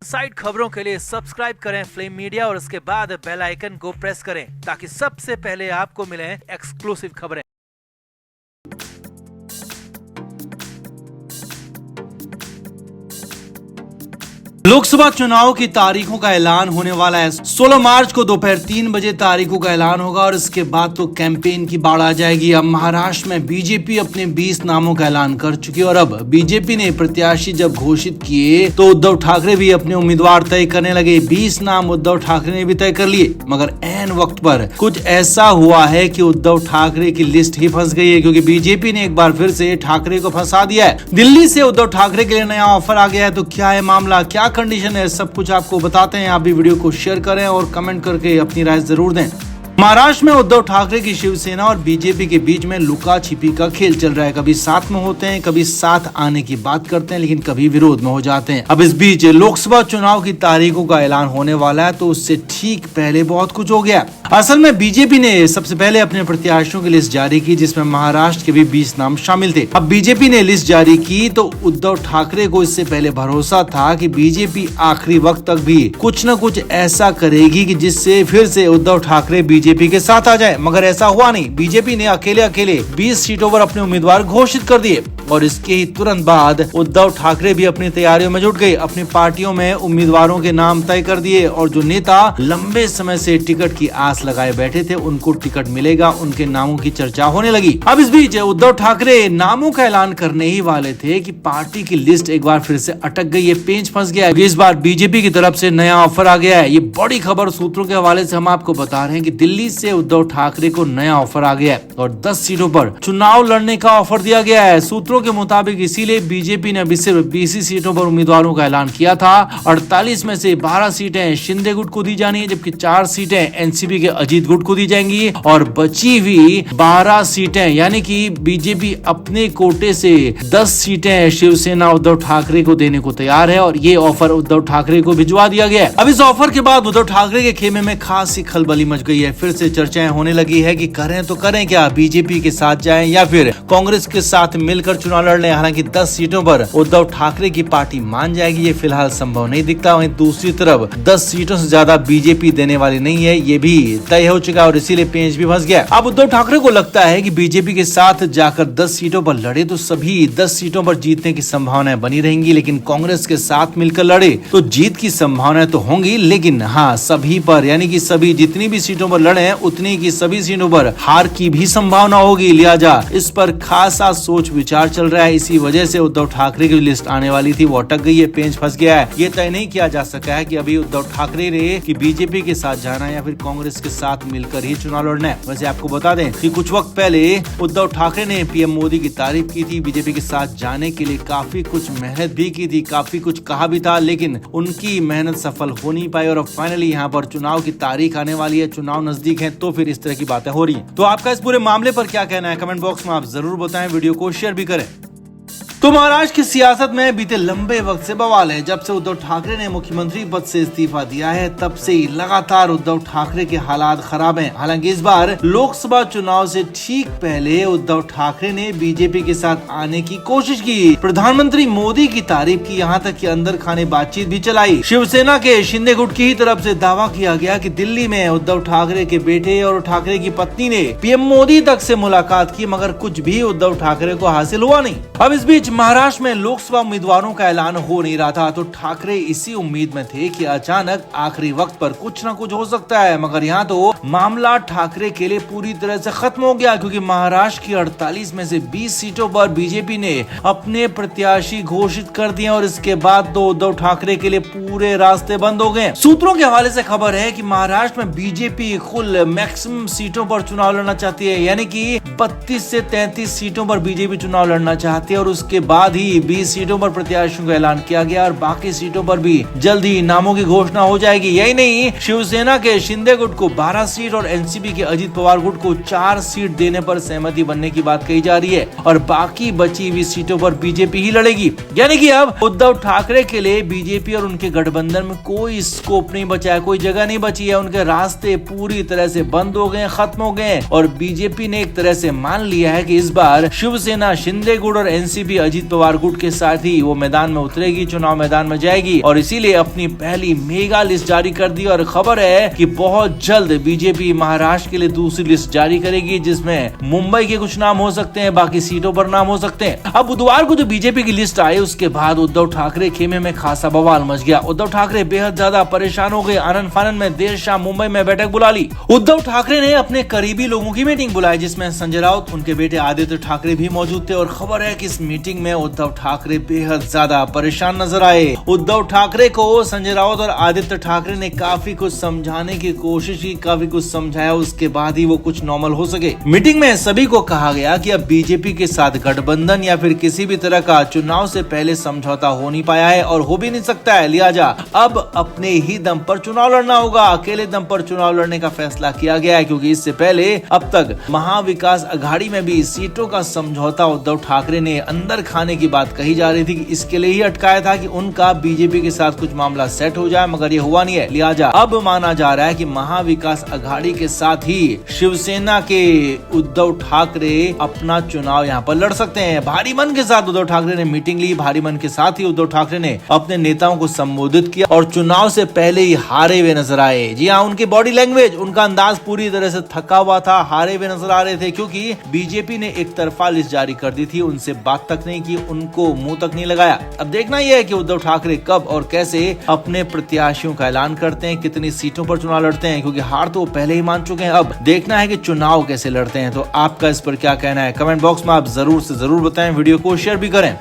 Side खबरों के लिए सब्सक्राइब करें फ्लेम मीडिया और उसके बाद बेल आइकन को प्रेस करें ताकि सबसे पहले आपको मिले एक्सक्लूसिव खबरें। लोकसभा चुनाव की तारीखों का ऐलान होने वाला है। 16 मार्च को दोपहर 3 बजे तारीखों का ऐलान होगा और इसके बाद तो कैंपेन की बाढ़ आ जाएगी। अब महाराष्ट्र में बीजेपी अपने 20 नामों का ऐलान कर चुकी है और अब बीजेपी ने प्रत्याशी जब घोषित किए तो उद्धव ठाकरे भी अपने उम्मीदवार तय करने लगे। 20 नाम उद्धव ठाकरे ने भी तय कर लिए, मगर ऐन वक्त पर कुछ ऐसा हुआ है कि उद्धव ठाकरे की लिस्ट ही फंस गई है, क्योंकि बीजेपी ने एक बार फिर से ठाकरे को फंसा दिया है। दिल्ली से उद्धव ठाकरे के लिए नया ऑफर आ गया है। तो क्या है मामला, क्या कंडीशन है, सब कुछ आपको बताते हैं। आप भी वीडियो को शेयर करें और कमेंट करके अपनी राय जरूर दें। महाराष्ट्र में उद्धव ठाकरे की शिवसेना और बीजेपी के बीच में लुका छिपी का खेल चल रहा है। कभी साथ में होते हैं, कभी साथ आने की बात करते हैं, लेकिन कभी विरोध में हो जाते हैं। अब इस बीच लोकसभा चुनाव की तारीखों का ऐलान होने वाला है, तो उससे ठीक पहले बहुत कुछ हो गया। असल में बीजेपी ने सबसे पहले अपने प्रत्याशियों की लिस्ट जारी की, जिसमें महाराष्ट्र के भी 20 नाम शामिल थे। अब बीजेपी ने लिस्ट जारी की तो उद्धव ठाकरे को इससे पहले भरोसा था कि बीजेपी आखिरी वक्त तक भी कुछ न कुछ ऐसा करेगी कि जिससे फिर से उद्धव ठाकरे बीजेपी के साथ आ जाए, मगर ऐसा हुआ नहीं। बीजेपी ने अकेले 20 सीटों पर अपने उम्मीदवार घोषित कर दिए और इसके ही तुरंत बाद उद्धव ठाकरे भी अपनी तैयारियों में जुट गए। अपनी पार्टियों में उम्मीदवारों के नाम तय कर दिए और जो नेता लंबे समय से टिकट की आस लगाए बैठे थे उनको टिकट मिलेगा, उनके नामों की चर्चा होने लगी। अब इस बीच उद्धव ठाकरे नामों का ऐलान करने ही वाले थे कि पार्टी की लिस्ट एक बार फिर से अटक गई है, पेंच फंस गया है। इस बार बीजेपी की तरफ से नया ऑफर आ गया है। ये बड़ी खबर सूत्रों के हवाले से हम आपको बता रहे हैं कि दिल्ली से उद्धव ठाकरे को नया ऑफर आ गया है और 10 सीटों पर चुनाव लड़ने का ऑफर दिया गया है। सूत्रों के मुताबिक इसीलिए बीजेपी ने अभी सिर्फ 20 सीटों पर उम्मीदवारों का ऐलान किया था। 48 में से 12 सीटें शिंदे गुट को दी जानी है, जबकि 4 सीटें एनसीपी के अजीत गुट को दी जाएंगी और बची हुई 12 सीटें यानी कि बीजेपी अपने कोटे से 10 सीटें शिवसेना उद्धव ठाकरे को देने को तैयार है और ये ऑफर उद्धव ठाकरे को भिजवा दिया गया है। अब इस ऑफर के बाद उद्धव ठाकरे के खेमे में खासी खलबली मच गई है। फिर से चर्चाएं होने लगी है कि करें तो करें क्या, बीजेपी के साथ जाएं या फिर कांग्रेस के साथ मिलकर चुनाव लड़ लें। हालांकि 10 सीटों पर उद्धव ठाकरे की पार्टी मान जाएगी, ये फिलहाल संभव नहीं दिखता। वहीं दूसरी तरफ 10 सीटों से ज्यादा बीजेपी देने वाली नहीं है, ये भी तय हो चुका और इसीलिए पेंच भी फंस गया। अब उद्धव ठाकरे को लगता है कि बीजेपी के साथ जाकर 10 सीटों पर लड़े तो सभी 10 सीटों पर जीतने की संभावनाएं बनी रहेंगी, लेकिन कांग्रेस के साथ मिलकर लड़े तो जीत की संभावनाएं तो होंगी, लेकिन हाँ सभी पर यानी कि सभी जितनी भी सीटों पर लड़े उतनी की सभी सीटों पर हार की भी संभावना होगी। लिहाजा इस पर खासा सोच विचार चल रहा है। इसी वजह से उद्धव ठाकरे की लिस्ट आने वाली थी वो अटक गई है, पेंच फंस गया है। ये तय नहीं किया जा सका है कि अभी उद्धव ठाकरे ने कि बीजेपी के साथ जाना है या फिर कांग्रेस के साथ मिलकर ही चुनाव लड़ना है। वैसे आपको बता दें कि कुछ वक्त पहले उद्धव ठाकरे ने पीएम मोदी की तारीफ की थी, बीजेपी के साथ जाने के लिए काफी कुछ मेहनत भी की थी, काफी कुछ कहा भी था, लेकिन उनकी मेहनत सफल हो नहीं पाई और अब फाइनली यहाँ पर चुनाव की तारीख आने वाली है, चुनाव नजदीक है, तो फिर इस तरह की बातें हो रही है। तो आपका इस पूरे मामले पर क्या कहना है, कमेंट बॉक्स में आप जरूर बताएं, वीडियो को शेयर भी करें। तो महाराष्ट्र की सियासत में बीते लंबे वक्त से बवाल है। जब से उद्धव ठाकरे ने मुख्यमंत्री पद से इस्तीफा दिया है तब से ही लगातार उद्धव ठाकरे के हालात खराब हैं। हालांकि इस बार लोकसभा चुनाव से ठीक पहले उद्धव ठाकरे ने बीजेपी के साथ आने की कोशिश की, प्रधानमंत्री मोदी की तारीफ की, यहाँ तक कि अंदर खाने बातचीत भी चलाई। शिवसेना के शिंदे गुट की ही तरफ से दावा किया गया कि दिल्ली में उद्धव ठाकरे के बेटे और ठाकरे की पत्नी ने पीएम मोदी तक से मुलाकात की, मगर कुछ भी उद्धव ठाकरे को हासिल हुआ नहीं। अब इस बीच महाराष्ट्र में लोकसभा उम्मीदवारों का ऐलान हो नहीं रहा था, तो ठाकरे इसी उम्मीद में थे कि अचानक आखिरी वक्त पर कुछ न कुछ हो सकता है, मगर यहाँ तो मामला ठाकरे के लिए पूरी तरह से खत्म हो गया, क्योंकि महाराष्ट्र की 48 में से 20 सीटों पर बीजेपी ने अपने प्रत्याशी घोषित कर दिए और इसके बाद तो उद्धव ठाकरे के लिए पूरे रास्ते बंद हो गए। सूत्रों के हवाले से खबर है कि महाराष्ट्र में बीजेपी कुल मैक्सिमम सीटों पर चुनाव लड़ना चाहती है, यानी कि 32 से 33 सीटों पर बीजेपी चुनाव लड़ना चाहती है और उसके बाद ही 20 सीटों पर प्रत्याशियों का ऐलान किया गया और बाकी सीटों पर भी जल्द ही नामों की घोषणा हो जाएगी। यही नहीं, शिवसेना के शिंदे गुट को 12 सीट और एनसीपी के अजीत पवार गुट को 4 सीट देने पर सहमति बनने की बात कही जा रही है और बाकी बची हुई सीटों पर बीजेपी ही लड़ेगी। यानी कि अब उद्धव ठाकरे के लिए बीजेपी और उनके गठबंधन में कोई स्कोप नहीं बचा है, कोई जगह नहीं बची है। उनके रास्ते पूरी तरह से बंद हो गए, खत्म हो गए और बीजेपी ने एक तरह से मान लिया है कि इस बार शिवसेना, शिंदे गुट और एनसीपी अजित पवार गुट के साथ ही वो मैदान में उतरेगी, चुनाव मैदान में जाएगी और इसीलिए अपनी पहली मेगा लिस्ट जारी कर दी। और खबर है कि बहुत जल्द बीजेपी महाराष्ट्र के लिए दूसरी लिस्ट जारी करेगी, जिसमें मुंबई के कुछ नाम हो सकते हैं, बाकी सीटों पर नाम हो सकते हैं। अब बुधवार को जो बीजेपी की लिस्ट आई उसके बाद उद्धव ठाकरे खेमे में खासा बवाल मच गया। उद्धव ठाकरे बेहद ज्यादा परेशान हो गए। आनंद फानंद में देर शाम मुंबई में बैठक बुला ली। उद्धव ठाकरे ने अपने करीबी लोगों की मीटिंग बुलाई, जिसमें संजय राउत, उनके बेटे आदित्य ठाकरे भी मौजूद थे। और खबर है कि इस मीटिंग में उद्धव ठाकरे बेहद ज्यादा परेशान नजर आए। उद्धव ठाकरे को संजय राउत और आदित्य ठाकरे ने काफी कुछ समझाने की कोशिश की, काफी कुछ समझाया, उसके बाद ही वो कुछ नॉर्मल हो सके। मीटिंग में सभी को कहा गया कि अब बीजेपी के साथ गठबंधन या फिर किसी भी तरह का चुनाव से पहले समझौता हो नहीं पाया है और हो भी नहीं सकता है, लिहाजा अब अपने ही दम पर चुनाव लड़ना होगा। अकेले दम पर चुनाव लड़ने का फैसला किया गया है, क्योंकि इससे पहले अब तक महाविकास अघाड़ी में भी सीटों का समझौता उद्धव ठाकरे ने अंदर खाने की बात कही जा रही थी कि इसके लिए ही अटकाया था कि उनका बीजेपी के साथ कुछ मामला सेट हो जाए, मगर ये हुआ नहीं है। लिहाजा अब माना जा रहा है कि महाविकास अघाड़ी के साथ ही शिवसेना के उद्धव ठाकरे अपना चुनाव यहाँ पर लड़ सकते हैं। भारी मन के साथ उद्धव ठाकरे ने मीटिंग ली। भारी मन के साथ ही उद्धव ठाकरे ने अपने नेताओं को संबोधित किया और चुनाव से पहले ही हारे हुए नजर आए। जी हाँ, उनकी बॉडी लैंग्वेज, उनका अंदाज पूरी तरह से थका हुआ था, हारे हुए नजर आ रहे थे, क्योंकि बीजेपी ने एक तरफा लिस्ट जारी कर दी थी, उनसे बात तक नहीं की, उनको मुंह तक नहीं लगाया। अब देखना यह है कि उद्धव ठाकरे कब और कैसे अपने प्रत्याशियों का ऐलान करते हैं, कितनी सीटों पर चुनाव लड़ते हैं, क्योंकि हार तो वो पहले ही मान चुके हैं। अब देखना है कि चुनाव कैसे लड़ते हैं। तो आपका इस पर क्या कहना है, कमेंट बॉक्स में आप जरूर से जरूर बताएं, वीडियो को शेयर भी करें।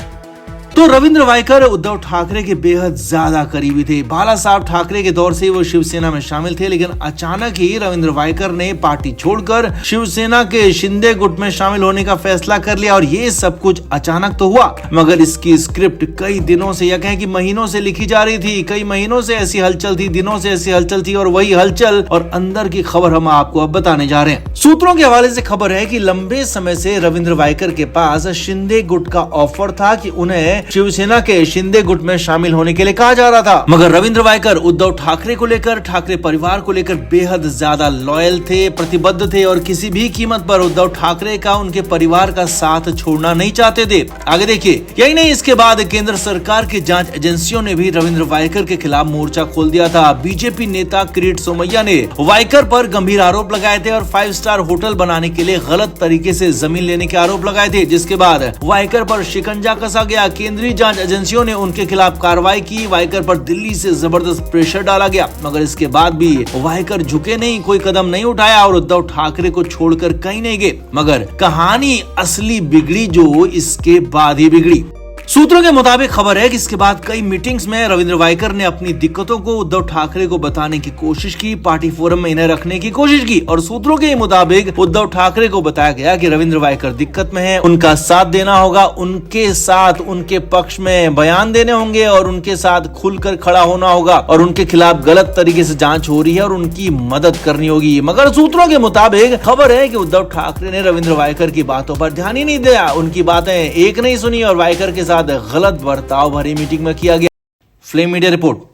तो रविंद्र वायकर उद्धव ठाकरे के बेहद ज्यादा करीबी थे। बाला साहब ठाकरे के दौर से वो शिवसेना में शामिल थे, लेकिन अचानक ही रविंद्र वायकर ने पार्टी छोड़कर शिवसेना के शिंदे गुट में शामिल होने का फैसला कर लिया। और ये सब कुछ अचानक तो हुआ, मगर इसकी स्क्रिप्ट कई दिनों से, या कहें कि महीनों से लिखी जा रही थी। कई महीनों से ऐसी हलचल थी, दिनों से ऐसी हलचल थी, और वही हलचल और अंदर की खबर हम आपको अब बताने जा रहे हैं। सूत्रों के हवाले से खबर है कि लंबे समय से रविंद्र वायकर के पास शिंदे गुट का ऑफर था कि उन्हें शिवसेना के शिंदे गुट में शामिल होने के लिए कहा जा रहा था, मगर रविंद्र वायकर उद्धव ठाकरे को लेकर, ठाकरे परिवार को लेकर बेहद ज्यादा लॉयल थे, प्रतिबद्ध थे और किसी भी कीमत पर उद्धव ठाकरे का, उनके परिवार का साथ छोड़ना नहीं चाहते थे। आगे देखिए, यही नहीं, इसके बाद केंद्र सरकार की जांच एजेंसियों ने भी रविंद्र वायकर के खिलाफ मोर्चा खोल दिया था। बीजेपी नेता किरीट सोमैया ने वायकर पर गंभीर आरोप लगाए थे और 5 स्टार होटल बनाने के लिए गलत तरीके से जमीन लेने के आरोप लगाए थे, जिसके बाद वायकर पर शिकंजा कसा गया। केंद्रीय जांच एजेंसियों ने उनके खिलाफ कार्रवाई की। वायकर पर दिल्ली से जबरदस्त प्रेशर डाला गया, मगर इसके बाद भी वायकर झुके नहीं, कोई कदम नहीं उठाया और उद्धव ठाकरे को छोड़कर कहीं नहीं गए। मगर कहानी असली बिगड़ी जो इसके बाद ही बिगड़ी। सूत्रों के मुताबिक खबर है कि इसके बाद कई मीटिंग्स में रविंद्र वायकर ने अपनी दिक्कतों को उद्धव ठाकरे को बताने की कोशिश की, पार्टी फोरम में इन्हें रखने की कोशिश की। और सूत्रों के मुताबिक उद्धव ठाकरे को बताया गया कि रविंद्र वायकर दिक्कत में है, उनका साथ देना होगा, उनके साथ, उनके पक्ष में बयान देने होंगे और उनके साथ खुलकर खड़ा होना होगा, और उनके खिलाफ गलत तरीके से जांच हो रही है और उनकी मदद करनी होगी। मगर सूत्रों के मुताबिक खबर है कि उद्धव ठाकरे ने रविंद्र वायकर की बातों पर ध्यान ही नहीं दिया, उनकी बातें एक नहीं सुनी और वायकर के साथ गलत बर्ताव भरी मीटिंग में किया गया। Flame media report.